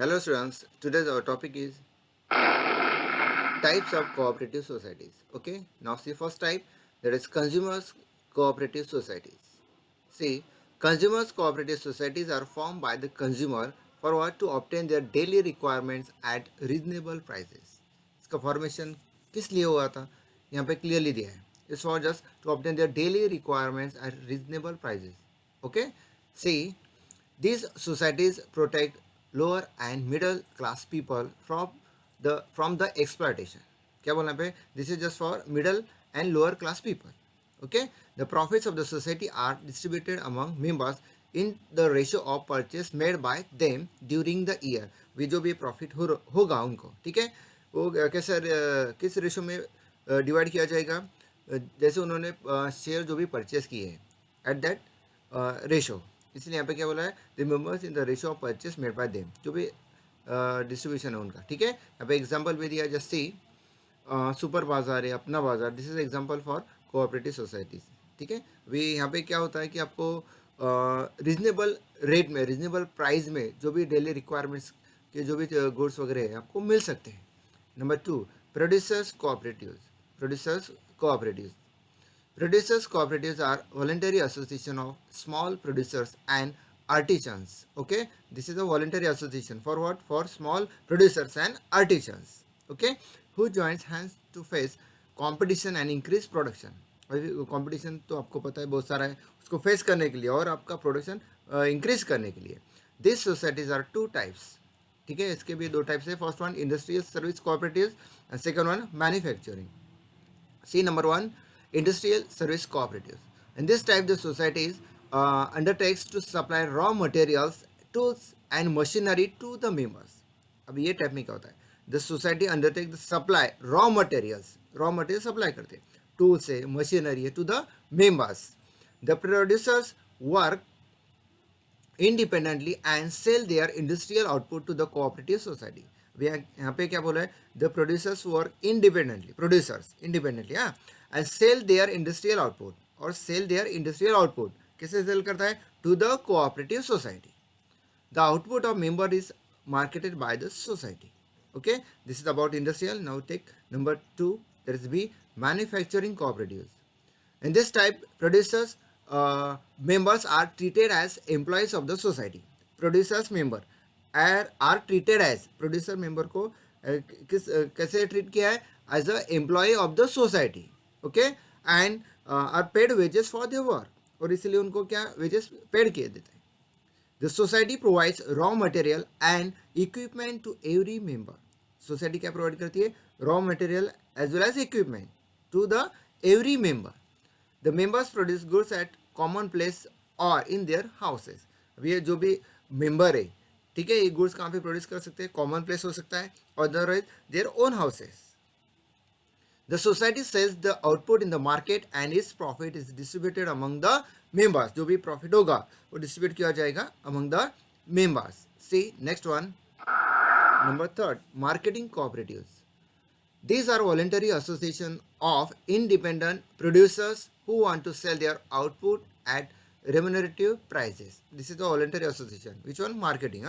Hello students, today's our topic is types of cooperative societies. Okay, now see first type, that is consumers cooperative societies. See, consumers cooperative societies are formed by the consumer for what to obtain their daily requirements at reasonable prices. इसका formation किस लिए हुआ था यहाँ पे clearly दिया है. It's for just to obtain their daily requirements at reasonable prices. Okay, see these societies protect lower and middle class people from the exploitation. क्या बोलना पे, this is just for middle and lower class people. Okay, the profits of the society are distributed among members in the ratio of purchase made by them during the year. भी जो भी profit होगा उनको, ठीक है, वो कैसे किस रेशो में डिवाइड किया जाएगा. जैसे उन्होंने शेयर जो भी परचेस किए हैं एट दैट रेशो. इसलिए यहाँ पे क्या बोला है, the members in the ratio of purchase made by them, जो भी डिस्ट्रीब्यूशन है उनका. ठीक है, यहाँ पे एग्जांपल भी दिया, जैसे सुपर बाजार है, अपना बाजार. This is example for cooperative societies. ठीक है, अभी यहाँ पे क्या होता है कि आपको रीजनेबल रेट में, रीजनेबल प्राइस में जो भी डेली रिक्वायरमेंट्स के जो भी गुड्स वगैरह है आपको मिल सकते हैं. Number 2, producers cooperatives. Producers cooperatives Producers cooperatives are voluntary association of small producers and artisans. Okay, this is a voluntary association for what? For small producers and artisans. Okay, who joins hands to face competition and increase production. Competition तो आपको पता है बहुत सारा है, उसको face करने के लिए और आपका प्रोडक्शन इंक्रीज करने के लिए. This societies are two types. ठीक है, इसके भी दो टाइप्स है. First one industrial service cooperatives and second one manufacturing. See number 1, industrial service cooperatives. In this type, the societies undertakes to supply raw materials, tools and machinery to the members. अब ये type में क्या होता है, the society undertake the supply raw materials, raw material supply करते हैं, tools है, machinery है, to the members. The producers work independently and sell their industrial output to the cooperative society. यहाँ पे क्या बोला है, the producers work independently, producers independently हाँ, and sell their industrial output. और सेल देयर इंडस्ट्रियल आउटपुट किसे sell करता है, to the cooperative society. The output of member is marketed by the society. Okay, this is about industrial. Now take number 2, that is B manufacturing cooperatives. In this type, producers members are treated as employees of the society. Producers member are treated as, producer member को कैसे treat किया है, as a employee of the society. Okay, and are paid wages for their work. और इसलिए उनको क्या wages paid किए देते हैं. The society provides raw material and equipment to every member. Society क्या provide करती है, raw material as well as equipment to the every member. The members produce goods at common place or in their houses. अब ये जो भी member है, ठीक है, ये गुड्स कहाँ पे प्रोड्यूस कर सकते हैं, कॉमन प्लेस हो सकता है, otherwise their own houses. The society sells the output in the market and its profit is distributed among the members. जो भी प्रॉफिट होगा वो डिस्ट्रीब्यूट किया जाएगा among the members. See next one, number 3, marketing cooperatives. These are voluntary association of independent producers who want to sell their output at remunerative prices. This is the voluntary association. Which one? Marketing.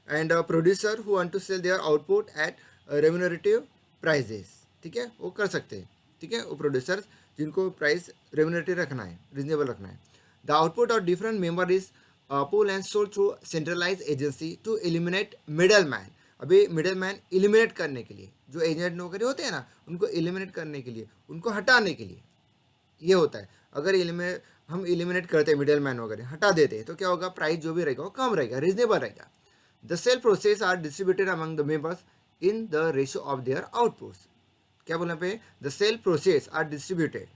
And a producer who want to sell their output at remunerative prices. ठीक है, वो कर सकते हैं. ठीक है, वो producers जिनको प्राइस रेम्यूनरेटिव रखना है, रिजनेबल रखना है. The output of different member is pool and sold through centralise agency to eliminate middle man. अभी मिडल मैन एलिमिनेट करने के लिए, जो एजेंट वगैरह होते हैं ना, उनको एलिमिनेट करने के लिए, उनको हटाने के लिए ये होता है. अगर हम एलिमिनेट करते हैं मिडल मैन वगैरह, हटा देते हैं, तो क्या होगा, प्राइस जो भी रहेगा वो कम रहेगा, रिजनेबल रहेगा. The sale process are distributed among the members in the ratio of their outputs. क्या बोलना पे, the sale process are distributed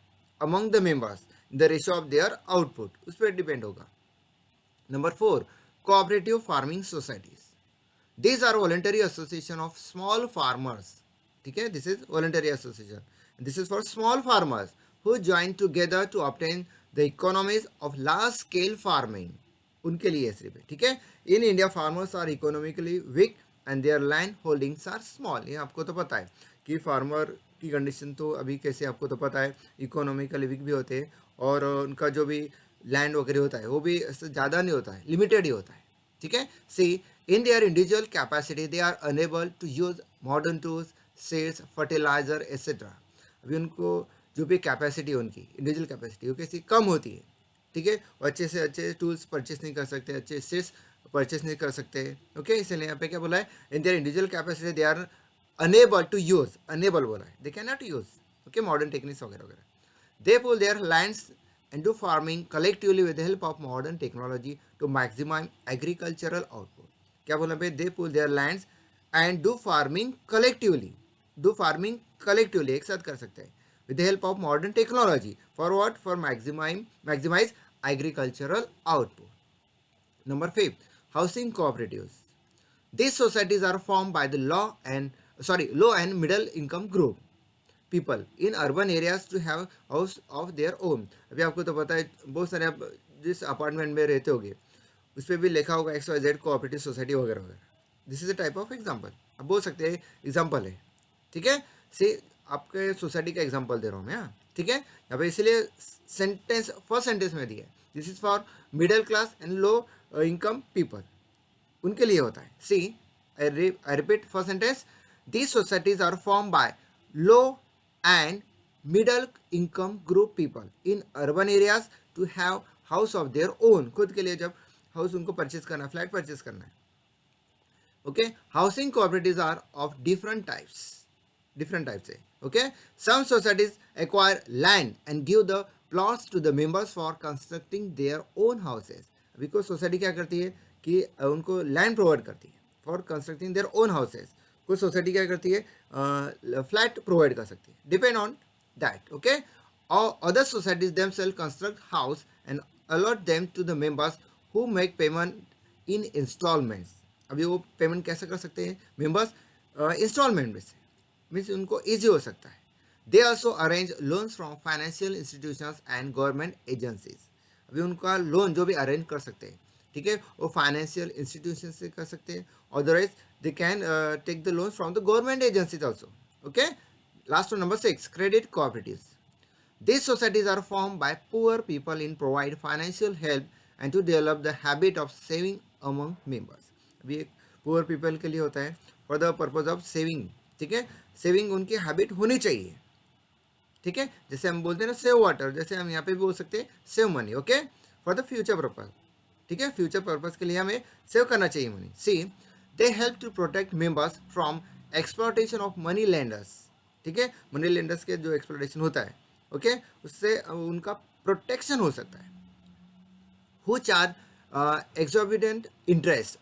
among the members in the ratio of their output, उस पर डिपेंड होगा. Number 4, cooperative farming societies. These are voluntary association of small farmers. ठीक है, this is voluntary association. This is for small farmers who join together to obtain the economies of large scale farming. उनके लिए सिर्फ. ठीक है, in India farmers are economically weak and their land holdings are small. ये आपको तो पता है कि फार्मर की कंडीशन तो अभी कैसे आपको तो पता है, इकोनॉमिकली वीक भी होते हैं और उनका जो भी लैंड वगैरह होता है वो भी ज़्यादा नहीं होता है, लिमिटेड ही होता है. ठीक है, सी In their individual capacity, they are unable to use modern tools, seeds, fertilizer, etc. अभी उनको जो भी कैपेसिटी उनकी इंडिविजुअल कैपेसिटी वो कैसी कम होती है, ठीक है, वो अच्छे से अच्छे टूल्स परचेस नहीं कर सकते, अच्छे सीड्स परचेस नहीं कर सकते, ओके, इसलिए यहाँ पे क्या बोला है, in their individual capacity they are enable to use, enable बोला है, they can not use, okay, modern techniques वगैरह वगैरह। They pool their lands and do farming collectively with the help of modern technology to maximize agricultural output. क्या बोला भाई, they pool their lands and do farming collectively, do farming collectively एक साथ कर सकते हैं with the help of modern technology for what, for maximize agricultural output. Number 5, housing cooperatives. These societies are formed by the low and middle income group people in urban areas to have house of their own। अभी आपको तो पता है, बहुत सारे आप जिस apartment में रहते होगे उस पर भी लिखा होगा XYZ कोऑपरेटिव सोसाइटी वगैरह वगैरह। This is a type of example, आप बोल सकते हैं एग्जाम्पल है, ठीक है, से आपके सोसाइटी का एग्जाम्पल दे रहा हूँ मैं, हाँ, ठीक है। यहाँ पे इसीलिए सेंटेंस फर्स्ट सेंटेंस में दिया है, this is for middle class and low income people, उनके लिए होता है। See I repeat first sentence, these societies are form by low and middle income group people in urban areas to have house of their own, खुद के लिए जब house उनको purchase करना है, फ्लैट परचेज करना है, okay. Housing cooperatives are of different types है, okay. Some societies acquire land and give the plots to the members for constructing their own houses. अभी कोई सोसाइटी क्या करती है कि उनको लैंड प्रोवाइड करती है for constructing their own houses, कुछ सोसाइटी क्या करती है फ्लैट प्रोवाइड कर सकती है, डिपेंड ऑन दैट, ओके। और other societies themselves construct house and allot them to the members who make payment in instalments. अभी वो पेमेंट कैसे कर सकते हैं मेंबर्स, इंस्टॉलमेंट में से, मीन्स उनको ईजी हो सकता है। They also arrange loans from financial institutions and government agencies. अभी उनका लोन जो भी अरेंज कर सकते हैं, ठीक है, वो फाइनेंशियल इंस्टीट्यूशन से कर सकते हैं, otherwise they can take the loans from the government agencies also, okay। Last one, number 6, credit cooperatives. These societies are formed by poor people in provide financial help and to develop the habit of saving among members। अभी poor people के लिए होता है for the purpose of saving, ठीक है, saving उनकी habit होनी चाहिए, ठीक है, जैसे हम बोलते हैं ना सेव वाटर, जैसे हम यहाँ पे भी बोल सकते हैं save money, okay, for the future purpose, ठीक है, फ्यूचर पर्पज के लिए हमें सेव करना चाहिए money. See they help to protect members from exploitation of money lenders, ठीक है, मनी लेंडर्स के जो एक्सप्लोटेशन होता है, ओके, उससे उनका प्रोटेक्शन हो सकता है। Who charge exorbitant interest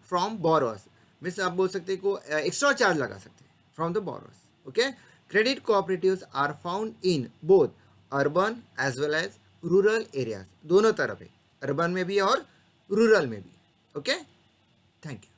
from borrowers, means आप बोल सकते हैं को एक्स्ट्रा चार्ज लगा सकते हैं from the borrowers, okay. Credit cooperatives are found in both urban as well as rural areas, दोनों तरफ है, अर्बन में भी और रूरल में भी, ओके। Thank you.